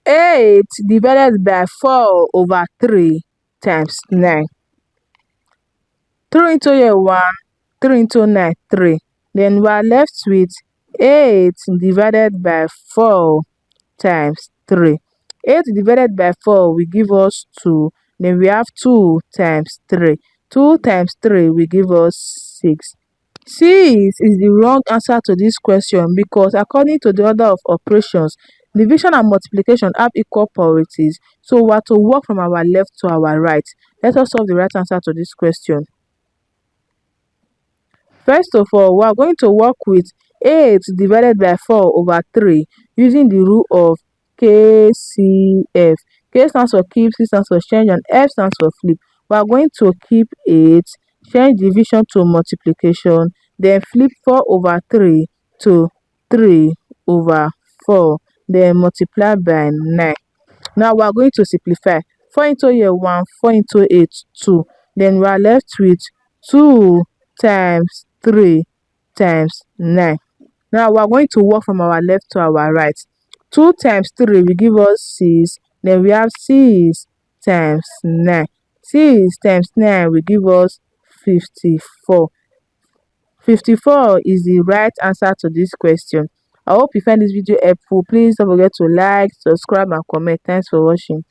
8 divided by 4 over 3 times 9. 3 into here 1, 3 into 9 3. Then we are left with 8 divided by 4 times 3. 8 divided by 4 will give us 2. Then we have 2 times 3. 2 times 3 will give us 6. 6 is the wrong answer to this question because according to the order of operations, division and multiplication have equal priorities. So we are to work from our left to our right. Let us solve the right answer to this question. First of all, we are going to work with 8 divided by 4 over 3 using the rule of KCF. K stands for keep, C stands for change, and F stands for flip. We are going to keep 8, change division to multiplication, then flip 4 over 3 to 3 over 4, then multiply by 9. Now we are going to simplify. 4 into here 1, 4 into 8 2. Then we are left with 2 times 3 times 9. Now we are going to work from our left to our right. 2 times 3 will give us 6. Then we have 6 times 9. 6 times 9 will give us 54. 54 is the right answer to this question. I hope you find this video helpful. Please don't forget to like, subscribe, and comment. Thanks for watching.